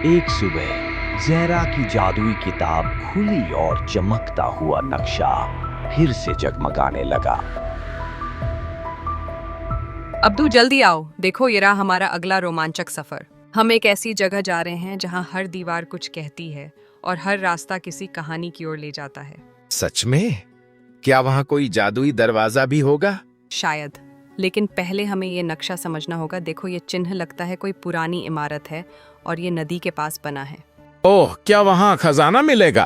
एक सुबह जहरा की जादुई किताब खुली और चमकता हुआ नक्शा फिर से जगमगाने लगा। अब्दू जल्दी आओ, देखो ये रहा हमारा अगला रोमांचक सफर। हम एक ऐसी जगह जा रहे हैं जहां हर दीवार कुछ कहती है और हर रास्ता किसी कहानी की ओर ले जाता है। सच में? क्या वहाँ कोई जादुई दरवाजा भी होगा? शायद, लेकिन पहले हमें ये नक्शा समझना होगा। देखो ये चिन्ह लगता है कोई पुरानी इमारत है और ये नदी के पास बना है। ओह, क्या वहाँ खजाना मिलेगा?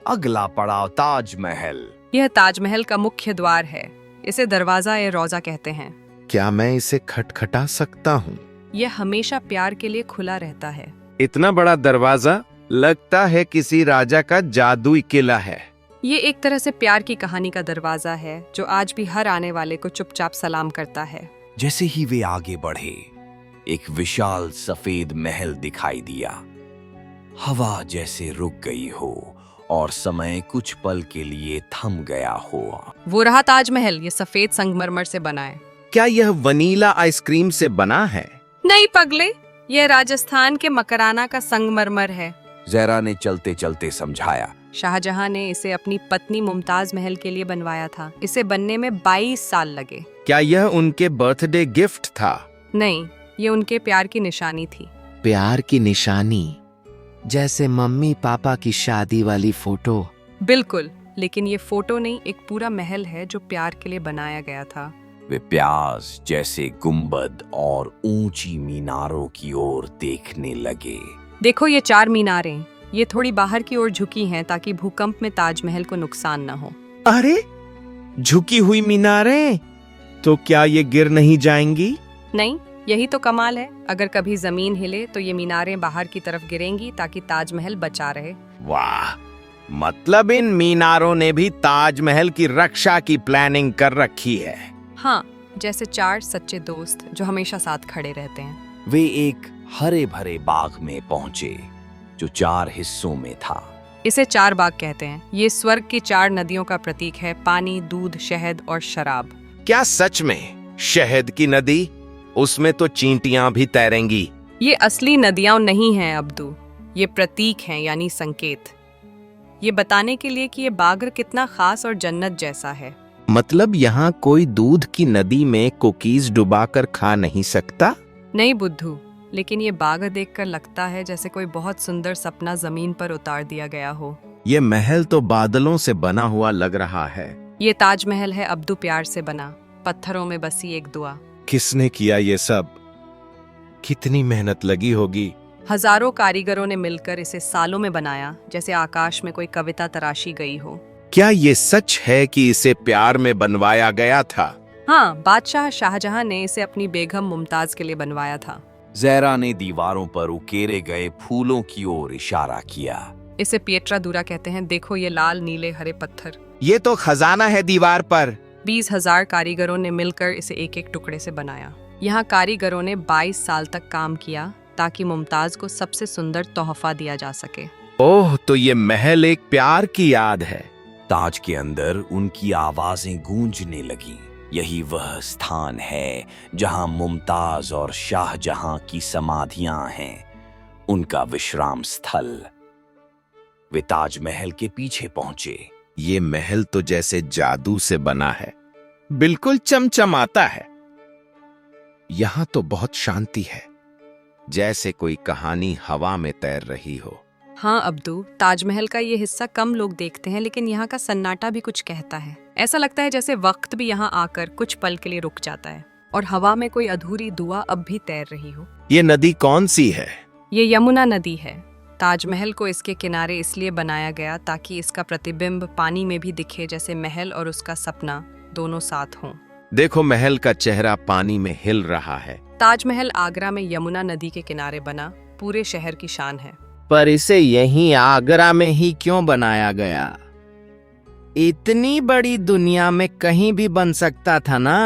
अगला पड़ाव ताजमहल। यह ताजमहल का मुख्य द्वार है। इसे दरवाजा ए रोजा कहते हैं। क्या मैं इसे खटखटा सकता हूँ? यह हमेशा प्यार के लिए खुला रहता है। इतना बड़ा दरवाजा लगता है किसी राजा का जादुई किला है। ये एक तरह से प्यार की कहानी का दरवाजा है जो आज भी हर आने वाले को चुपचाप सलाम करता है। जैसे ही वे आगे बढ़े, एक विशाल सफेद महल दिखाई दिया। हवा जैसे रुक गई हो और समय कुछ पल के लिए थम गया हो। वो रहा ताजमहल। ये सफेद संगमरमर से बना है। क्या यह वनीला आइसक्रीम से बना है? नहीं पगले, यह राजस्थान के मकराना का संगमरमर है। जहरा ने चलते चलते समझाया। शाहजहां ने इसे अपनी पत्नी मुमताज महल के लिए बनवाया था। इसे बनने में 22 साल लगे। क्या यह उनके बर्थडे गिफ्ट था? नहीं, ये उनके प्यार की निशानी थी। प्यार की निशानी? जैसे मम्मी पापा की शादी वाली फोटो? बिल्कुल, लेकिन ये फोटो नहीं, एक पूरा महल है जो प्यार के लिए बनाया गया था। वे प्यास जैसे गुंबद और ऊंची मीनारों की ओर देखने लगे। देखो ये 4 मीनारें, ये थोड़ी बाहर की ओर झुकी हैं ताकि भूकंप में ताजमहल को नुकसान न हो। अरे, झुकी हुई मीनारें, तो क्या ये गिर नहीं जाएंगी? नहीं, यही तो कमाल है। अगर कभी जमीन हिले तो ये मीनारें बाहर की तरफ गिरेंगी ताकि ताजमहल बचा रहे। वाह, मतलब इन मीनारों ने भी ताजमहल की रक्षा की प्लानिंग कर रखी है। हाँ, जैसे 4 सच्चे दोस्त जो हमेशा साथ खड़े रहते हैं। वे एक हरे भरे बाग में पहुंचे जो 4 हिस्सों में था। इसे 4 बाग कहते हैं। ये स्वर्ग की 4 नदियों का प्रतीक है, पानी, दूध, शहद और शराब। क्या सच में? शहद की नदी? उसमें तो चींटियां भी तैरेंगी। ये असली नदियां नहीं हैं अब्दू, ये प्रतीक हैं, यानी संकेत। ये बताने के लिए कि ये बाग कितना खास और जन्नत जैसा है। मतलब यहाँ कोई दूध की नदी में कुकीज डुबाकर खा नहीं सकता? नहीं बुद्धू, लेकिन ये बाग देखकर लगता है जैसे कोई बहुत सुंदर सपना जमीन पर उतार दिया गया हो। ये महल तो बादलों से बना हुआ लग रहा है। ये ताजमहल है अब्दू, प्यार से बना, पत्थरों में बसी एक दुआ। किसने किया ये सब? कितनी मेहनत लगी होगी। हजारों कारीगरों ने मिलकर इसे सालों में बनाया, जैसे आकाश में कोई कविता तराशी गई हो। क्या ये सच है कि इसे प्यार में बनवाया गया था? हाँ, बादशाह शाहजहां ने इसे अपनी बेगम मुमताज के लिए बनवाया था। जहरा ने दीवारों पर उकेरे गए फूलों की ओर इशारा किया। इसे पिएट्रा दूरा कहते हैं। देखो ये लाल नीले हरे पत्थर। ये तो खजाना है दीवार पर। 20,000 कारीगरों ने मिलकर इसे एक एक टुकड़े से बनाया। यहाँ कारीगरों ने 22 साल तक काम किया ताकि मुमताज को सबसे सुंदर तोहफा दिया जा सके। ओह, तो ये महल एक प्यार की याद है। ताज के अंदर उनकी आवाजें गूंजने लगीं। यही वह स्थान है जहां मुमताज और शाहजहां की समाधियां हैं, उनका विश्राम स्थल। वे ताजमहल के पीछे पहुंचे। ये महल तो जैसे जादू से बना है, बिल्कुल चमचमाता है। यहाँ तो बहुत शांति है, जैसे कोई कहानी हवा में तैर रही हो। हाँ अब्दू, ताजमहल का ये हिस्सा कम लोग देखते हैं, लेकिन यहाँ का सन्नाटा भी कुछ कहता है। ऐसा लगता है जैसे वक्त भी यहाँ आकर कुछ पल के लिए रुक जाता है और हवा में कोई अधूरी दुआ अब भी तैर रही हो। ये नदी कौन सी है? ये यमुना नदी है। ताजमहल को इसके किनारे इसलिए बनाया गया ताकि इसका प्रतिबिंब पानी में भी दिखे, जैसे महल और उसका सपना दोनों साथ हों। देखो, महल का चेहरा पानी में हिल रहा है। ताजमहल आगरा में यमुना नदी के किनारे बना, पूरे शहर की शान है। पर इसे यहीं आगरा में ही क्यों बनाया गया? इतनी बड़ी दुनिया में कहीं भी बन सकता था ना?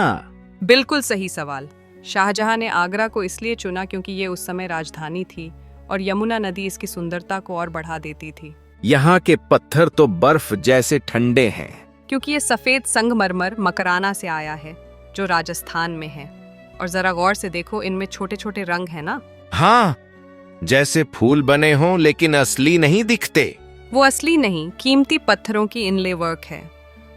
बिल्कुल सही सवाल। शाहजहां ने आगरा को इसलिए चुना क्योंकि ये उस समय राजधानी थी और यमुना नदी इसकी सुंदरता को और बढ़ा देती थी। यहाँ के पत्थर तो बर्फ जैसे ठंडे हैं। क्योंकि ये सफेद संगमरमर मकराना से आया है जो राजस्थान में है। और जरा गौर से देखो, इनमें छोटे छोटे रंग है ना। हाँ, जैसे फूल बने हों लेकिन असली नहीं दिखते। वो असली नहीं, कीमती पत्थरों की इनले वर्क है।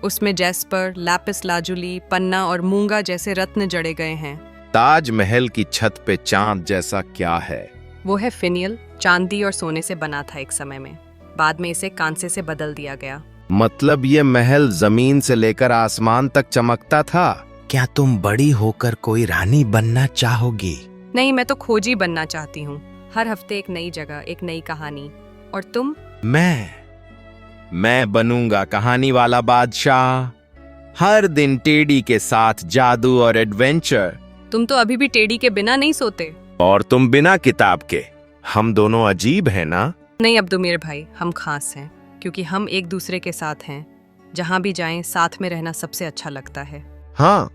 उसमें जैस्पर, लैपिस लाजुली, पन्ना और मूंगा जैसे रत्न जड़े गए हैं। ताजमहल की छत पे चांद जैसा क्या है? वो है फिनियल, चांदी और सोने से बना था एक समय में। बाद में इसे कांसे से बदल दिया गया। मतलब ये महल जमीन से लेकर आसमान तक चमकता था। क्या तुम बड़ी होकर कोई रानी बनना चाहोगी? नहीं, मैं तो खोजी बनना चाहती हूँ। हर हफ्ते एक नई जगह, एक नई कहानी। और तुम? मैं बनूंगा कहानी वाला बादशाह। हर दिन टेडी के साथ जादू और एडवेंचर। तुम तो अभी भी टेडी के बिना नहीं सोते। और तुम बिना किताब के। हम दोनों अजीब हैं ना? नहीं अब्दुमीर भाई, हम खास हैं क्योंकि हम एक दूसरे के साथ हैं। जहां भी जाएं साथ में रहना सबसे अच्छा लगता है। हाँ,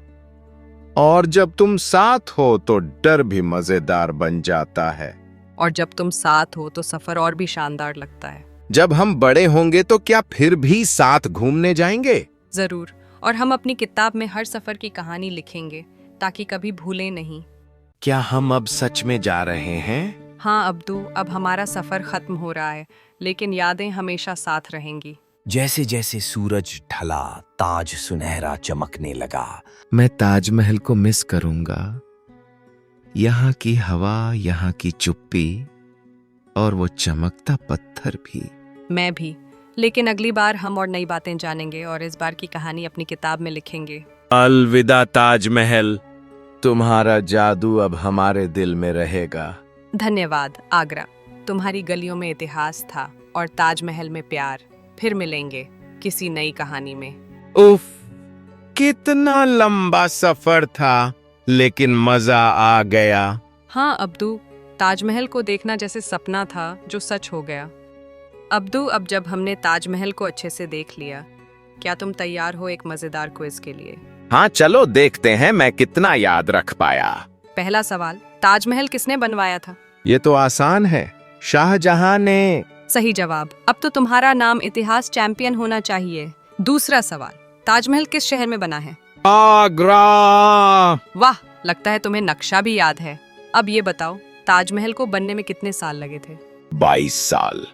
और जब तुम साथ हो तो डर भी मजेदार बन जाता है। और जब तुम साथ हो तो सफर और भी शानदार लगता है। जब हम बड़े होंगे तो क्या फिर भी साथ घूमने जाएंगे? जरूर, और हम अपनी किताब में हर सफर की कहानी लिखेंगे ताकि कभी भूलें नहीं। क्या हम अब सच में जा रहे हैं? हाँ अब्दू, अब हमारा सफर खत्म हो रहा है, लेकिन यादें हमेशा साथ रहेंगी। जैसे जैसे सूरज ढला, ताज सुनहरा चमकने लगा। मैं ताजमहल को मिस करूंगा। यहाँ की हवा, यहाँ की चुप्पी और वो चमकता पत्थर भी। मैं भी, लेकिन अगली बार हम और नई बातें जानेंगे और इस बार की कहानी अपनी किताब में लिखेंगे। अलविदा ताजमहल, तुम्हारा जादू अब हमारे दिल में रहेगा। धन्यवाद आगरा, तुम्हारी गलियों में इतिहास था और ताजमहल में प्यार। फिर मिलेंगे किसी नई कहानी में। उफ, कितना लंबा सफर था, लेकिन मजा आ गया। हाँ अब्दू, ताजमहल को देखना जैसे सपना था जो सच हो गया। अब्दू, अब जब हमने ताजमहल को अच्छे से देख लिया, क्या तुम तैयार हो एक मजेदार क्विज के लिए? हाँ चलो देखते हैं मैं कितना याद रख पाया। पहला सवाल, ताजमहल किसने बनवाया था? ये तो आसान है, शाहजहां ने। सही जवाब। अब तो तुम्हारा नाम इतिहास चैंपियन होना चाहिए। दूसरा सवाल, ताजमहल किस शहर में बना है? आगरा। वाह, लगता है तुम्हें नक्शा भी याद है। अब ये बताओ, ताजमहल को बनने में कितने साल लगे थे? 22 साल।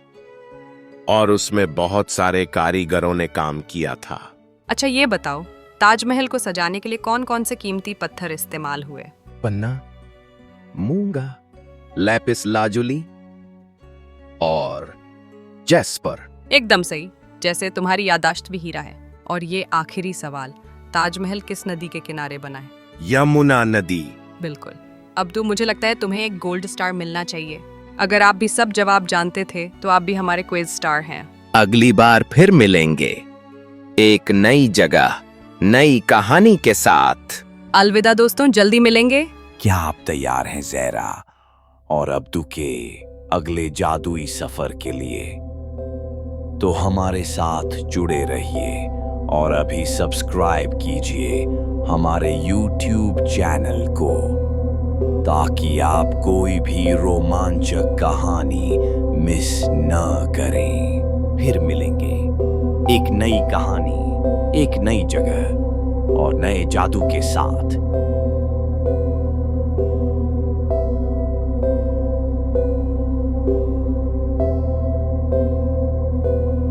और उसमें बहुत सारे कारीगरों ने काम किया था। अच्छा ये बताओ, ताजमहल को सजाने के लिए कौन कौन से कीमती पत्थर इस्तेमाल हुए? पन्ना, मूंगा, लैपिस लाजुली और जैस्पर। एकदम सही, जैसे तुम्हारी यादाश्त भी हीरा है। और ये आखिरी सवाल, ताजमहल किस नदी के किनारे बना है? यमुना नदी। बिल्कुल। अब्दू, मुझे लगता है तुम्हें एक गोल्ड स्टार मिलना चाहिए। अगर आप भी सब जवाब जानते थे तो आप भी हमारे क्विज स्टार हैं। अगली बार फिर मिलेंगे एक नई जगह, नई कहानी के साथ। अलविदा दोस्तों, जल्दी मिलेंगे। क्या आप तैयार हैं ज़हरा और अब्दू के अगले जादुई सफर के लिए? तो हमारे साथ जुड़े रहिए और अभी सब्सक्राइब कीजिए हमारे YouTube चैनल को, ताकि आप कोई भी रोमांचक कहानी मिस न करें। फिर मिलेंगे एक नई कहानी, एक नई जगह और नए जादू के साथ।